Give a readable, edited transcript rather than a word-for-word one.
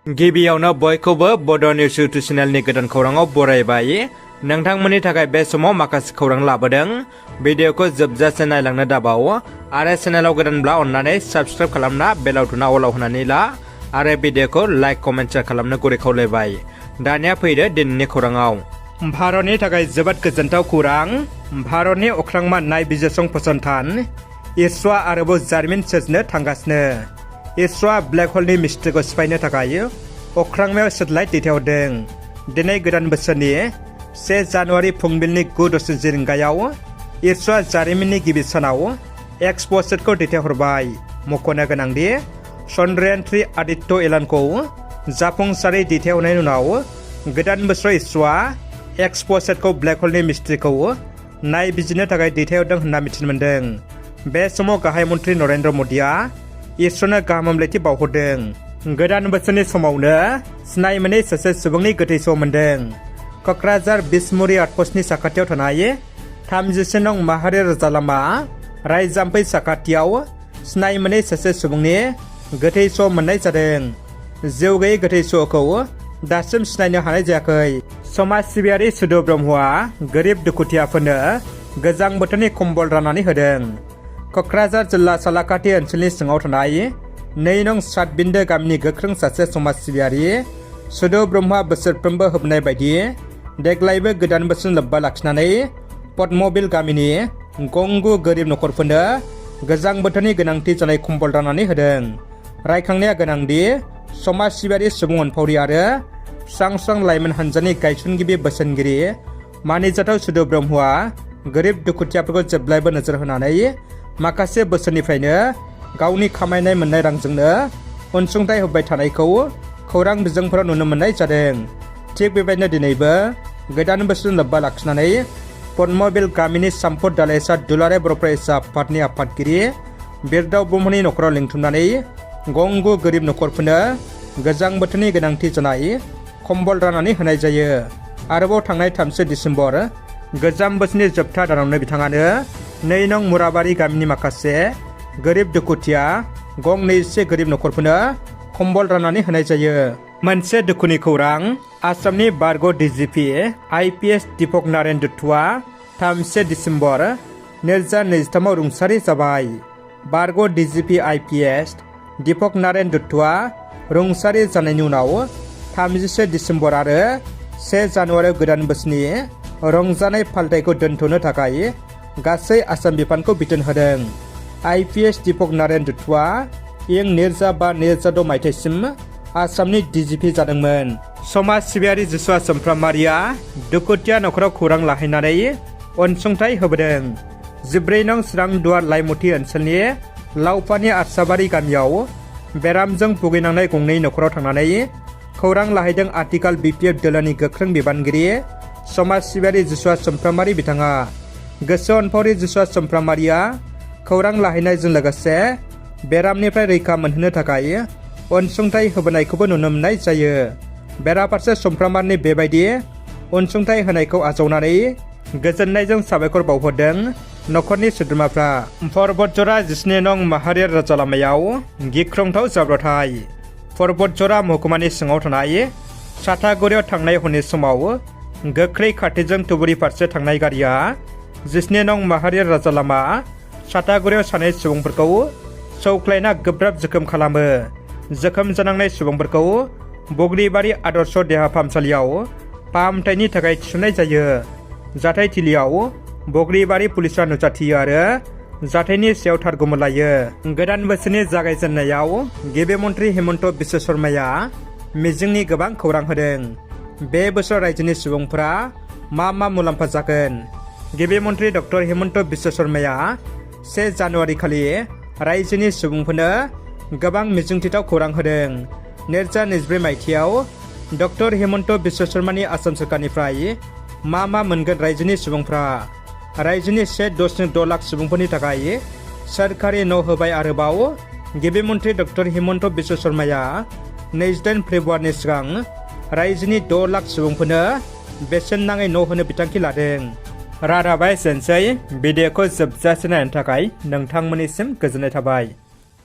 गिबियावनो बयखौबो बड' निउस इउटुब चेनेलनि गोदान खौराङाव बरायबाय। नोंथांमोननि थाखाय बे समाव माखासे खौरां लाबोदों। भिडिअखौ जोबजासे नायलांनो दाबाव आरो चेनेलाव गोदानब्ला अन्नानै साबस्क्राइब खालामना बेल आइकनआ अलाव होनानै ला आरो भिडिअखौ लाइक कमेन्ट शेयार खालामनो गुरै खावलायबाय। दानिया फैदो दिनैनि खौराङाव। भारतनि थाखाय जोबोद गोजोनथाव खौरां। भारतनि अख्रांमा नायबिजिरसं फसंथान इसर'आ आरोबाव जारिमिन सोरजिनो थांगासिनो। इसर'आ ब्लेक ह'लनि मिस्ट्रिखौ सिफायनो थाखाय अख्रांमायाव सेटेलाइट दैथायहरदों। दिनै गोदान बोसोरनि 1 जानुवारि फुंबिलिनि 9:10 रिंगायाव इसर'आ जारिमिननि गिबि सानाव एक्सप'सेटखौ दैथायहरबाय। मख'नो गोनांदि चन्द्रयान 3 आदित्य एलानखौ जाफुंसारै दैथायहरनायनि उनाव गोदान बोसोराव इसर'आ एक्सप'सेटखौ ब्लेक ह'लनि मिस्ट्रिखौ नायबिजिरनो थाखाय दैथायहरदों होनना मिथिनो मोन्दों। बे समाव गाहाय मन्थ्रि नरेन्द्र मदिआ इसर'नो गाहाम हामलायथि बावहरदों। गोदान बोसोरनि समावनो सिनाय मोनै सासे सुबुंनि गोथै सह मोन्दों। क'क्राझार बिसमुरि आउटप'स्टनि साखाथियाव थानाय 33 नं माहारि राजा लामा रायजाम्फै साखाथियाव सिनाय मोनै सासे सुबुंनि गोथै सह मोननाय जादों। जिउ गैयै गोथै सहखौ दासिम सिनायनो हानाय जायाखै। समाज सिबियारि सुदु ब्रह्मआ गोरिब दुखुथियाफोरनो गोजां बोथोरनि कम्बल राननानै होदों। क'क्राझार जिल्ला सालाकाथि ओनसोलनि सिङाव थानाय 2 नं सातबिन्दो गामिनि गोख्रों सासे समाज सिबियारि सुदु ब्रह्मआ बोसोरफ्रोमबो होबनाय बायदि देग्लायबो गोदान बोसोर लोब्बा लाखिनानै पद्मबिल गामिनि गंगु गोरिब नखरफोरनो गोजां बोथोरनि गोनांथि जानाय कम्बल राननानै होदों। रायखांनाया गोनांदि समाज सिबियारि सुबुं अनफावरि आरो स्रां लाइमोन हानजानि गायसनगिरि बोसोनगिरि मानिजाथाव सुदु ब्रह्मआ गोरिब दुखुथियाफोरखौ जेब्लायबो नोजोर होनानै माखासे बोसोरनिफ्रायनो गावनि खामायनाय मोननाय रांजोंनो अनसुंथाइ होबाय थानायखौ खौरां बिजोंफोराव नुनो मोननाय जादों। थिग बेबायदिनो दिनैबो गोदान बोसोर लोब्बा लाखिनानै पद्मबिल गामिनि साम्फद दालाइसा दुलाराय बर' फरायसा आफादनि आफादगिरि बिरदाव ब्रह्मनि नखराव लिंथुमनानै गंगु गोरिब नखरफोरनो गोजां बोथोरनि गोनांथि जानाय कम्बल राननानै होनाय जायो। आरोबाव थांनाय 3 डिसेम्बर गोजाम बोसोरनि जोबथा दानावनो बिथाङानो 2 नं मुराबारि गामिनि माखासे गोरिब दुखुथिया गं 21 गोरिब नखरफोरनो कम्बल राननानै होनाय जायो। मोनसे दुखुनि खौरां। आसामनि बारग' DGP IPS दीपक नारायण दत्तआ 31 डिसेम्बर 2023 रुंसारि जाबाय। बारग' DGP IPS दीपक नारायण दत्तआ रुंसारि जानायनि उनाव 31 डिसेम्बर आरो 1 जानुवारियाव गोदान बोसोरनि रंजानाय फालिथायखौ दोनथ'नो थाखाय गासै आसाम बिफानखौ बिथोन होदों। IPS दीपक नारायण दत्तआ इं 2005-2006 मायथाइसिम आसामनि DGP जादोंमोन। समाज सिबियारि जिसुआ सोमफ्रामारिया दुखुथिया नखराव खौरां लाहैनानै अनसुंथाइ होबोदों। 14 नं स्रांदुवार लाइमुथि ओनसोलनि लावपानि आरसाबारि गामियाव बेरामजों भुगिनांनाय गंनै नखराव थांनानै खौरां लाहैदों आथिखाल BPF दोलोनि गोख्रों बिबानगिरि समाज सिबियारि जिसुआ सोमफ्रामारि बिथाङा। गोसो अनफावरि जिसुआ सोमफ्रामारिया खौरां लाहैनायजों लोगोसे बेरामनिफ्राय रैखा मोनहोनो थाखाय अनसुंथाइ होबोनायखौबो नुनो मोननाय जायो। बेराफारसे सोमफ्रामारिनि बेबायदि अनसुंथाइ होनायखौ आजावनानै गोजोननायजों साबायखर बावहरदों नखरनि सोद्रोमाफ्रा। पर्बतझरा 19 नं माहारि राजा लामायाव गिख्रंथाव जाब्रबथाय। पर्बतझरा महकुमानि सिङाव थानाय साथागुरियाव थांनाय हरनि समाव गोख्रै खाथिजों धुबुरी फारसे थांनाय गारिया 19 नं माहारि राजा लामा साथागुरियाव सानै सुबुंफोरखौ सौख्लायना गोब्राब जोखोम खालामो। जोखोम जानांनाय सुबुंफोरखौ बग्रिबारि आदर्श देहा फाहामसालियाव फाहामथायनि थाखाय थिसननाय जायो। जाथायथिलियाव बग्रिबारि पुलिसआ नुजाथियो आरो जाथायनि सायाव थारगुमु लायो। गोदान बोसोरनि जागायजेननायाव गिबि मन्थ्रि हेमन्त बिश्व शर्माया मिजिंनि गोबां खौरां होदों। बे बोसोराव रायजोनि सुबुंफोरा मा मुलाम्फा जागोन? गिबि मन्थ्रि डक्टर हेमन्त बिश्व शर्माया 1 जानुवारि खालि रायजोनि सुबुंफोरनो गोबां मिजिंथिथाव खौरां होदों। 2024 मायथाइयाव डक्टर हेमन्त बिश्व शर्मानि आसाम सोरखारनिफ्राय मा मोनगोन रायजोनि सुबुंफ्रा? रायजोनि 1.6 लाख सुबुंफोरनि थाखाय सोरखारि न' होबाय। आरोबाव गिबि मन्थ्रि डक्टर हेमन्त बिश्व शर्माया 28 फेब्रुवारिनि सिगां रायजोनि 6 लाख सुबुंफोरनो बेसेन नाङै न' होनो बिथांखि लादों। रादाबा एसेनोसै। भिडिअखौ जोबजासे नायनो थाखाय नोंथांमोननिसिम गोजोननाय थाबाय।